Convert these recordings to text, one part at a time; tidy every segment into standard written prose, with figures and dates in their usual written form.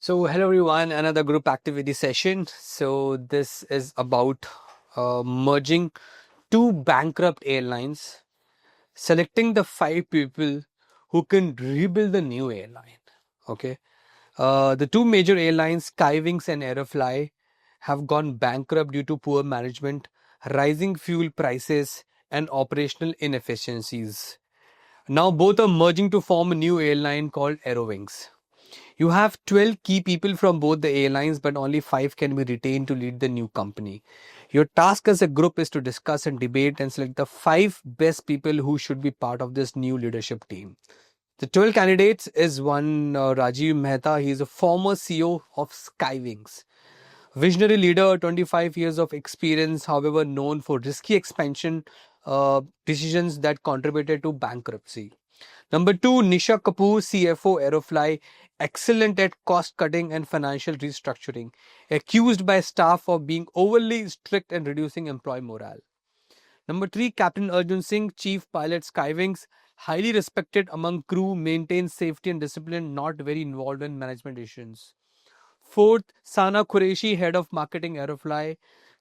So, hello everyone, another group activity session. So, this is about merging two bankrupt airlines, selecting the five people who can rebuild the new airline. Okay. The two major airlines, Skywings and Aerofly, have gone bankrupt due to poor management, rising fuel prices, and operational inefficiencies. Now, both are merging to form a new airline called Aero Wings. You have 12 key people from both the airlines, but only 5 can be retained to lead the new company. Your task as a group is to discuss and debate and select the 5 best people who should be part of this new leadership team. The 12 candidates is one Rajiv Mehta. He is a former CEO of Skywings. Visionary leader, 25 years of experience, however, known for risky expansion decisions that contributed to bankruptcy. Number two, Nisha Kapoor, CFO, Aerofly, excellent at cost cutting and financial restructuring, accused by staff of being overly strict and reducing employee morale. Number three, Captain Arjun Singh, Chief Pilot, Skywings, highly respected among crew, maintains safety and discipline, not very involved in management issues. Fourth, Sana Qureshi, Head of Marketing, Aerofly,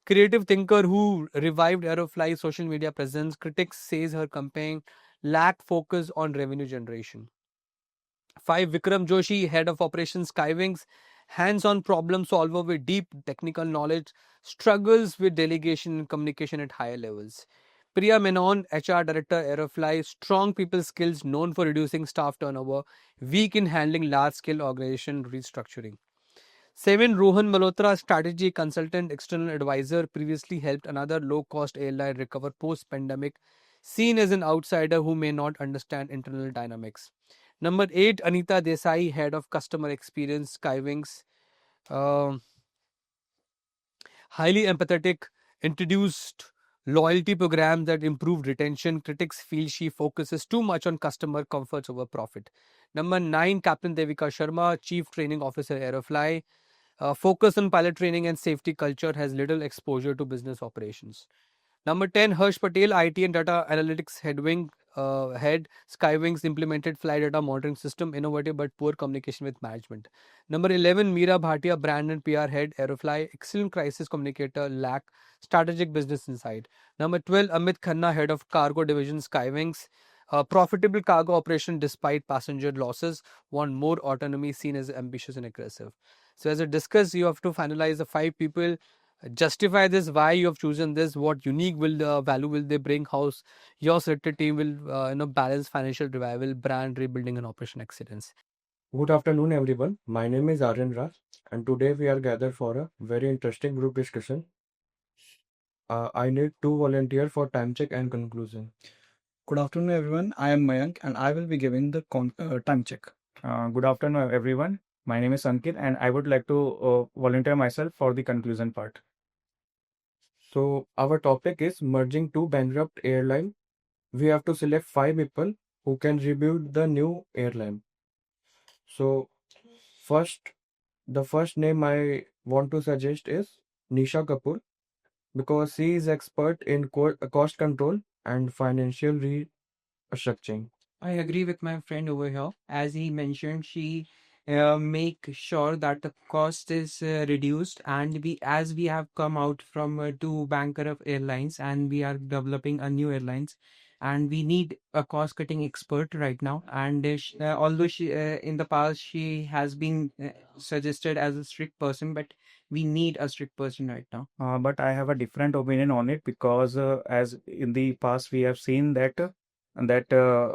creative thinker who revived Aerofly's social media presence. Critics says her campaign lacked focus on revenue generation. 5. Vikram Joshi, Head of Operations Skywings, hands-on problem solver with deep technical knowledge, struggles with delegation and communication at higher levels. Priya Menon, HR Director Aerofly, strong people skills known for reducing staff turnover, weak in handling large-scale organization restructuring. 7. Rohan Malhotra, strategy consultant, external advisor, previously helped another low-cost airline recover post-pandemic, seen as an outsider who may not understand internal dynamics. Number 8, Anita Desai, head of customer experience, Skywings. Um Highly empathetic, introduced loyalty programs that improved retention. Critics feel she focuses too much on customer comforts over profit. Number 9, Captain Devika Sharma, Chief Training Officer, Aerofly. Focus on pilot training and safety culture, has little exposure to business operations. Number 10, Harsh Patel, IT and Data Analytics Head, Skywings implemented flight data monitoring system, innovative but poor communication with management. Number 11, Meera Bhatia, Brand and PR Head, Aerofly, excellent crisis communicator, lack strategic business insight. Number 12, Amit Khanna, Head of Cargo Division, Skywings, profitable cargo operation despite passenger losses, want more autonomy, seen as ambitious and aggressive. So as I discussed, you have to finalize the 5 people, justify this, why you have chosen this, what unique will value will they bring, how your selected team will balance financial revival, brand rebuilding and operation excellence. Good afternoon, everyone. My name is Arjun, and today we are gathered for a very interesting group discussion. I need two volunteers for time check and conclusion. Good afternoon, everyone. I am Mayank, and I will be giving the time check. Good afternoon, everyone. My name is Ankit, and I would like to volunteer myself for the conclusion part. So, our topic is merging two bankrupt airline. We have to select 5 people who can rebuild the new airline. So, first, the first name I want to suggest is Nisha Kapoor because she is expert in cost control and financial restructuring. I agree with my friend over here. As he mentioned, she make sure that the cost is reduced, and as we have come out from two bankrupt airlines, and we are developing a new airlines, and we need a cost cutting expert right now. And although she in the past she has been suggested as a strict person, but we need a strict person right now. But I have a different opinion on it because, as in the past, we have seen that the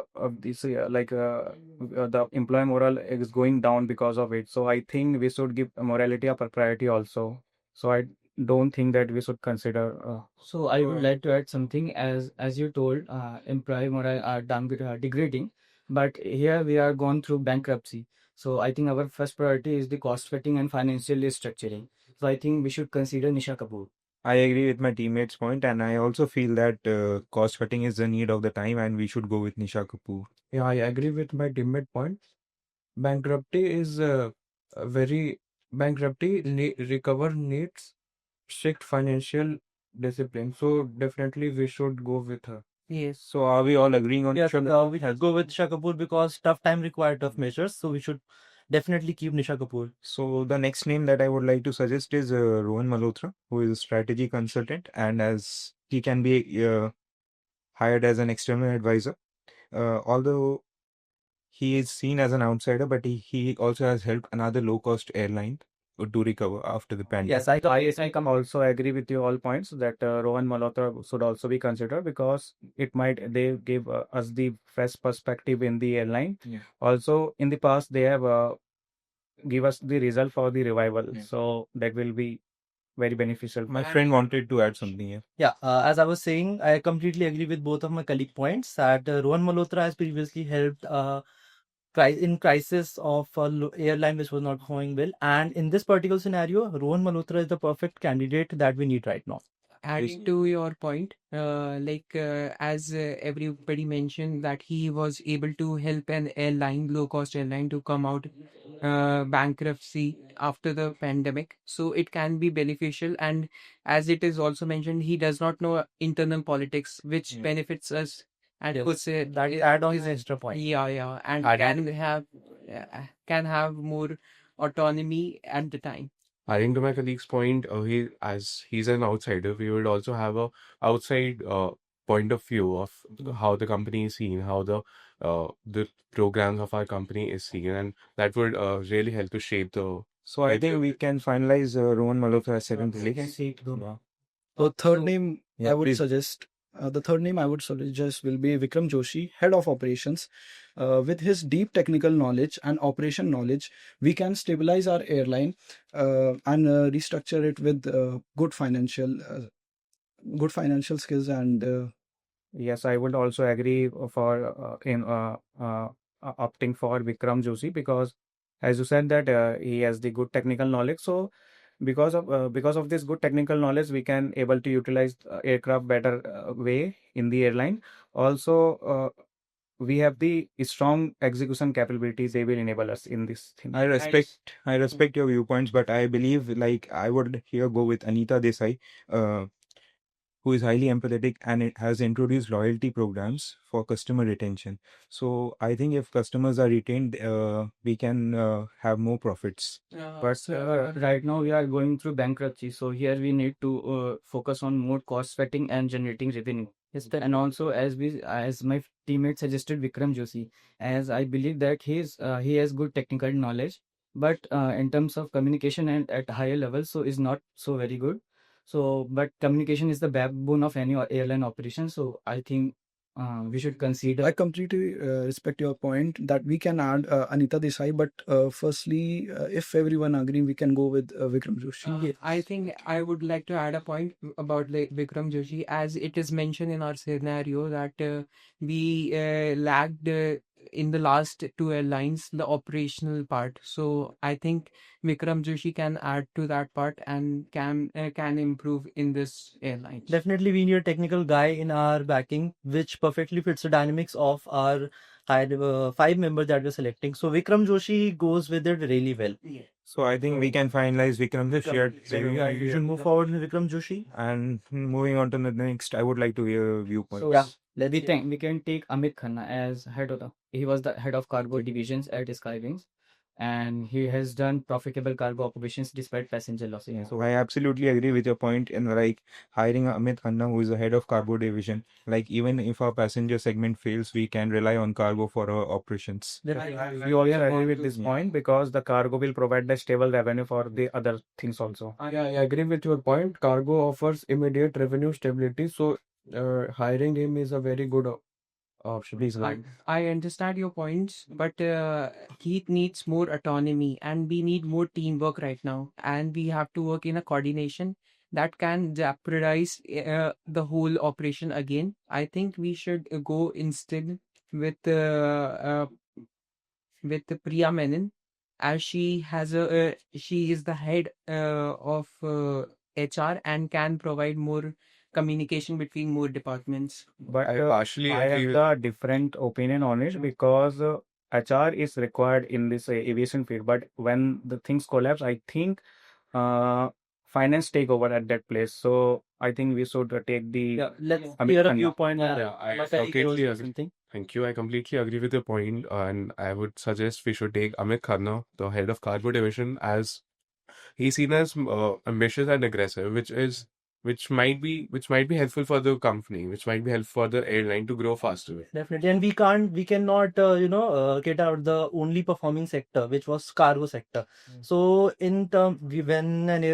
employee morale is going down because of it. So I think we should give morality a priority also. So I don't think that we should consider. So I would like to add something. As you told, employee morale are degrading, but here we are going through bankruptcy. So I think our first priority is the cost cutting and financial restructuring. So I think we should consider Nisha Kapoor. I agree with my teammate's point, and I also feel that cost cutting is the need of the time, and we should go with Nisha Kapoor. Yeah, I agree with my teammate point. Bankruptcy is a very recover needs strict financial discipline. So definitely we should go with her. Yes. So, are we all agreeing on Yes, Nisha? we should go with Shah Kapoor because tough time required tough measures. So we should definitely keep Nisha Kapoor. So the next name that I would like to suggest is Rohan Malhotra, who is a strategy consultant, and as he can be hired as an external advisor. Although he is seen as an outsider, but he also has helped another low-cost airline to recover after the pandemic. Yes, I come Also agree with you all points that Rohan Malhotra should also be considered because they give us the fresh perspective in the airline. Yeah. Also, in the past, they have give us the result for the revival, so that will be very beneficial. My friend wanted to add something here. Yeah, as I was saying, I completely agree with both of my colleague points that Rohan Malhotra has previously helped in crisis of airline which was not going well, and in this particular scenario, Rohan Malhotra is the perfect candidate that we need right now. Adding to your point, as everybody mentioned that he was able to help an airline, low cost airline, to come out bankruptcy after the pandemic, so it can be beneficial. And as it is also mentioned, he does not know internal politics, which benefits us and Yes, puts it that is add on his extra point. yeah, and can have more autonomy at the time. Adding to my colleague's point, he's an outsider, we would also have a outside point of view of how the company is seen, how the programs of our company is seen, and that would really help to shape the. So I think we can finalize Rohan Malhotra as second place. So third name Yeah, I would please. suggest. The third name I would suggest will be Vikram Joshi, head of operations. With his deep technical knowledge and operation knowledge, we can stabilize our airline and restructure it with good financial skills and Yes, I would also agree for in opting for Vikram Joshi because, as you said, that he has the good technical knowledge. So, because of this good technical knowledge, we can able to utilize aircraft better way in the airline. Also, we have the strong execution capabilities. They will enable us in this thing. I respect your viewpoints, but I believe like I would here go with Anita Desai, uh, who is highly empathetic and it has introduced loyalty programs for customer retention. So I think if customers are retained, we can have more profits. But right now we are going through bankruptcy, so here we need to focus on more cost cutting and generating revenue. Yes, and also as my teammate suggested Vikram Joshi, as I believe that he has good technical knowledge, but in terms of communication and at higher level, so is not so very good. So, but communication is the backbone of any airline operation. So I think we should consider. I completely respect your point that we can add Anita Desai, but firstly, if everyone agree, we can go with Vikram Joshi. I think I would like to add a point about like Vikram Joshi, as it is mentioned in our scenario that we lagged in the last two airlines the operational part. So I think Vikram Joshi can add to that part and can improve in this airline. Definitely, we need a technical guy in our backing, which perfectly fits the dynamics of our five members that we're selecting. So Vikram Joshi goes with it really well. So I think we can finalize Vikram Joshi. You should move forward with Vikram Joshi. And moving on to the next, I would like to hear viewpoints. So yeah, we can take Amit Khanna as he was the head of cargo divisions at Skywings, and he has done profitable cargo operations despite passenger losses. Yeah, so I absolutely agree with your point in like hiring Amit Khanna, who is the head of cargo division. Like even if our passenger segment fails, we can rely on cargo for our operations. We also agree with this point because the cargo will provide the stable revenue for the other things also. Yeah, I agree with your point. Cargo offers immediate revenue stability, so hiring him is a very good option. Please go I, ahead. I understand your points, but he needs more autonomy and we need more teamwork right now. And we have to work in a coordination that can jeopardize the whole operation again. I think we should go instead with Priya Menon, as she is the head of HR and can provide more communication between more departments. But I partially I agree have the different opinion on it because HR is required in this aviation field. But when the things collapse, I think finance take over at that place. So I think we should take the Yeah, let's Amit hear a Khanna. viewpoint. I Patel, completely you agree. something. Thank you. I completely agree with your point, and I would suggest we should take Amit Khanna, the head of cargo division, as he's seen as ambitious and aggressive, which might be helpful for the company, which might be helpful for the airline to grow faster. Definitely, and we cannot, get out the only performing sector, which was cargo sector. So, when an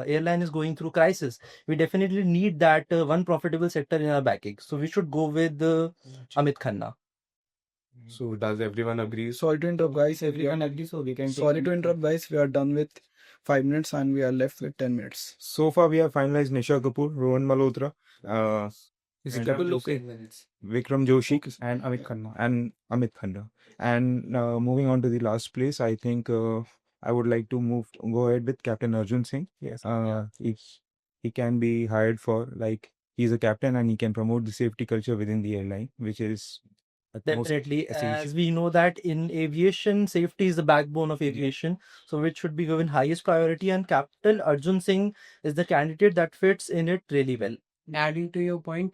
airline is going through crisis, we definitely need that one profitable sector in our backing. So, we should go with Amit Khanna. So does everyone agree? Sorry to interrupt, guys. Everyone agrees, so we can take Sorry to Amit interrupt, guys. We are done with 5 minutes and we are left with 10 minutes. So far, we have finalized Nisha Kapoor, Rohan Malhotra, Is and it okay? Vikram Joshi, and Amit Khanna. and Amit Khanna. And moving on to the last place, I think I would like to go ahead with Captain Arjun Singh. Yes. He can be hired for, like, he's a captain and he can promote the safety culture within the airline, which is at most Definitely, essential. as we know that in aviation, safety is the backbone of aviation, so it should be given highest priority. And Captain Arjun Singh is the candidate that fits in it really well. Adding to your point,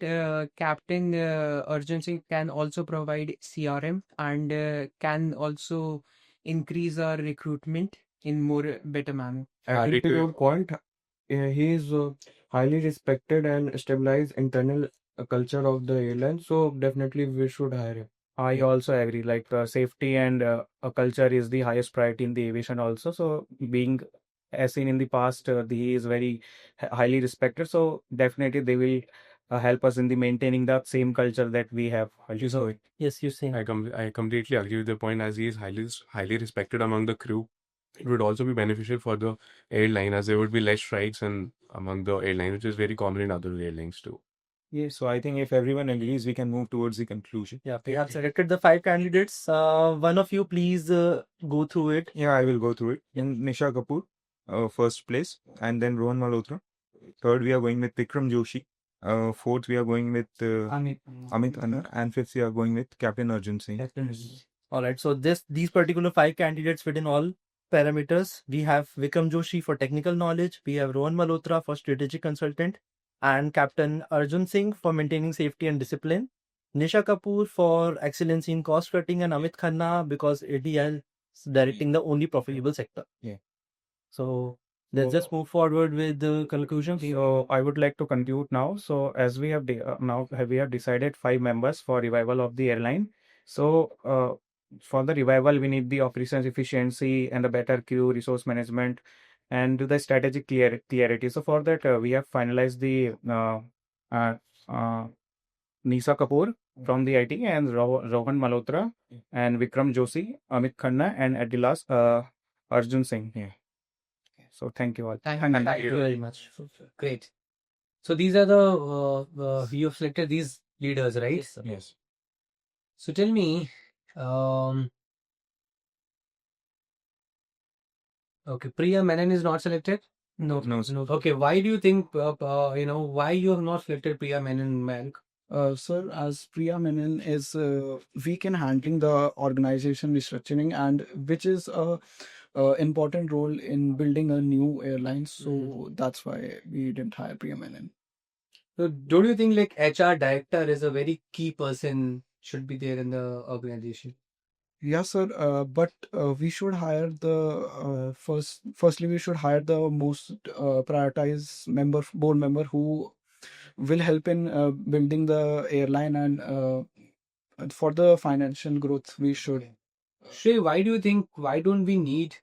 Captain Arjun Singh can also provide CRM and can also increase our recruitment in more better manner. Adding to your point, he is highly respected and stabilized internal culture of the airline. So definitely we should hire him. I also agree. Like safety and a culture is the highest priority in the aviation also. So being as seen in the past, he is very highly respected. So definitely they will help us in the maintaining the same culture that we have. So Yes, you say. I completely agree with the point, as he is highly respected among the crew. It would also be beneficial for the airline, as there would be less strikes and among the airline, which is very common in other airlines too. So I think if everyone agrees, we can move towards the conclusion. Yeah, we have selected the 5 candidates. One of you please go through it. Yeah, I will go through it. In Nisha Kapoor, first place, and then Rohan Malhotra. Third, we are going with Vikram Joshi. Fourth, we are going with Amit. Amit Khanna, and fifth, we are going with Captain Arjun Singh. All right, so these particular 5 candidates fit in all parameters. We have Vikram Joshi for technical knowledge, we have Rohan Malhotra for strategic consultant, and Captain Arjun Singh for maintaining safety and discipline, Nisha Kapoor for excellence in cost cutting, and Amit Khanna because ADL is directing the only profitable sector. Yeah. So let's just move forward with the conclusions. So I would like to conclude now. So as we have we have decided 5 members for revival of the airline. So for the revival, we need the operations efficiency and a better crew resource management and the strategic clarity. So for that, we have finalized the Nisha Kapoor from the IT and Rohan Malhotra and Vikram Joshi, Amit Khanna, and at the last Arjun Singh. Yeah. So thank you all. Thank Thank you very much. Great. So these are the you have selected these leaders, right? Yes, sir. Yes. So tell me, okay, Priya Menon is not selected. No, sir. Okay, why do you think why you have not selected Priya Menon, Mayank? Sir, as Priya Menon is weak in handling the organization restructuring, and which is a important role in building a new airline. So that's why we didn't hire Priya Menon. So don't you think like HR director is a very key person should be there in the organization? Yes, sir. But we should hire the firstly, we should hire the most prioritized board member who will help in building the airline and for the financial growth. We should. Shay, why don't we need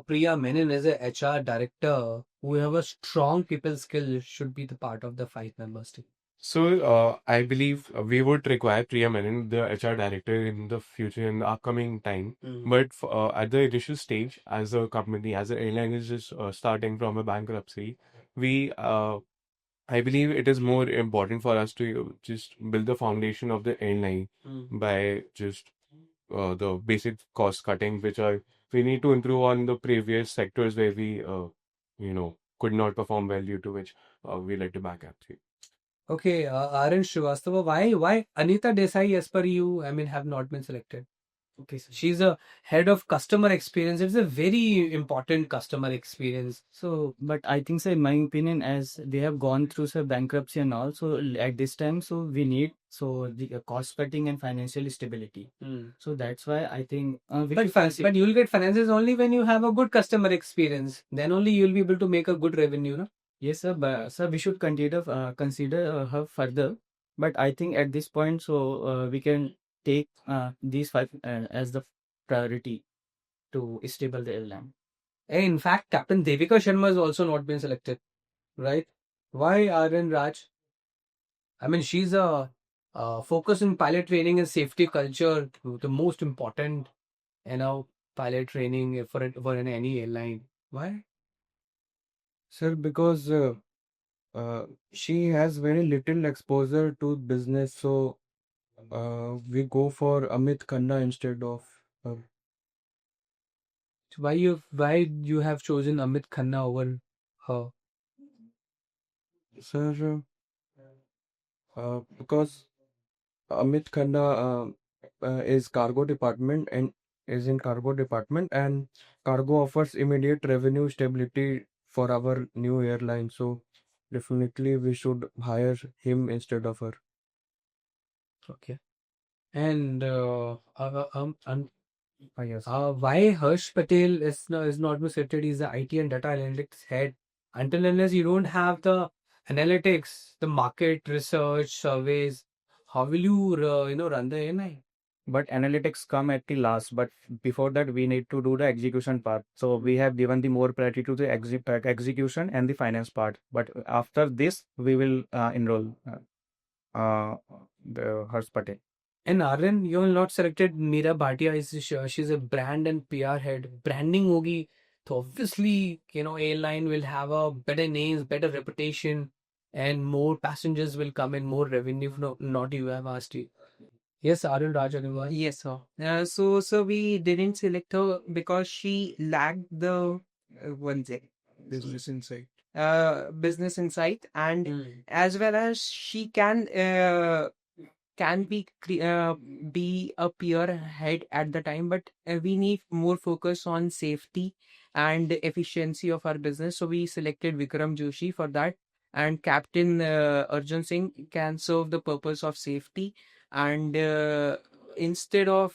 Priya Menon as a HR director who have a strong people skill should be the part of the 5 members team? So I believe we would require Priya Menon, the HR director, in the future, in the upcoming time. But at the initial stage, as a company, as an airline is just starting from a bankruptcy, we I believe it is more important for us to just build the foundation of the airline by just the basic cost cutting, which we need to improve on the previous sectors where we could not perform well, due to which we like to back up. Okay, RN Srivastava, why Anita Desai, as per you, I mean, have not been selected? Okay, so she's a head of customer experience. It's a very important customer experience. So, but I think, so in my opinion, as they have gone through some bankruptcy and all, so at this time, so we need so the cost cutting and financial stability. So that's why I think we But should consider. but you'll get finances only when you have a good customer experience. Then only you'll be able to make a good revenue, no? Yes, sir. But sir, we should consider her further. But I think at this point, so we can take these five as the priority to stable the airline. In fact, Captain Devika Sharma has also not been selected, right? Why Aryan Raj? I mean, she's a focus in pilot training and safety culture, the most important, pilot training for any airline. Why? Sir, because she has very little exposure to business, so we go for Amit Khanna instead of her. So why you have chosen Amit Khanna over her? Sir, because Amit Khanna is cargo department and is in cargo department, and cargo offers immediate revenue stability for our new airline. So definitely we should hire him instead of her. Okay. And Yes. why Harsh Patel is not been selected? He's the IT and data analytics head. Until unless you don't have the analytics, the market research surveys, how will you run the airline? But analytics come at the last. But before that, we need to do the execution part. So we have given the more priority to the execution and the finance part. But after this, we will enroll the Harsh Patel. And Aryan, you will not selected Meera Bhatia. She's a brand and PR head. Branding hogi, so obviously, airline will have a better names, better reputation, and more passengers will come in, more revenue. No, not you have asked you. Yes, Aryan Raj. Yes, sir. So we didn't select her because she lacked the one sec. Business insight. Business insight, and Mm. as well as she can be a peer head at the time, but we need more focus on safety and efficiency of our business. So we selected Vikram Joshi for that, and Captain Arjun Singh can serve the purpose of safety. And instead of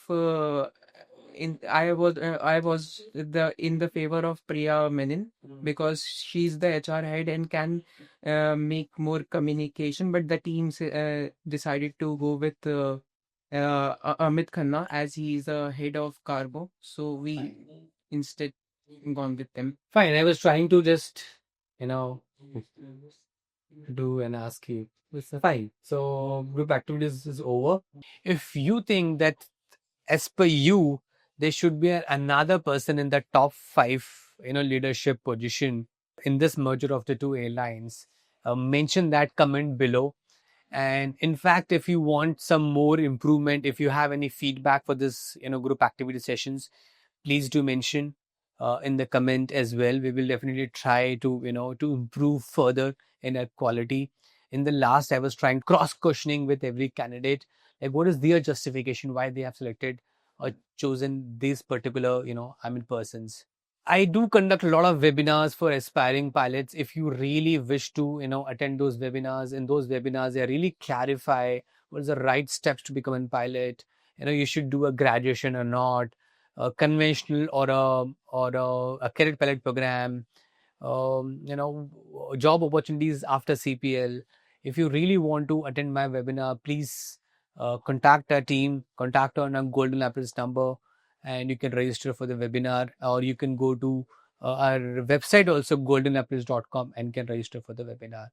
I was in the favor of Priya Menon because she's the HR head and can make more communication. But the teams decided to go with Amit Khanna as he is the head of cargo. So we instead gone with them. Fine. I was trying to just, you know, do and ask you. Fine. So group activities is over. If you think that, as per you, there should be another person in the top five, leadership position in this merger of the two airlines, mention that comment below. And in fact, if you want some more improvement, if you have any feedback for this, group activity sessions, please do mention in the comment as well. We will definitely try to, to improve further in that quality. In the last, I was trying cross questioning with every candidate, like what is their justification, why they have selected or chosen these particular, persons. I do conduct a lot of webinars for aspiring pilots. If you really wish to, attend those webinars, in those webinars, I really clarify what is the right steps to become a pilot. You should do a graduation or not, a conventional or a cadet pilot program, job opportunities after CPL. If you really want to attend my webinar, please contact our team, contact on our Golden Apples number, and you can register for the webinar, or you can go to our website also goldenapples.com and can register for the webinar.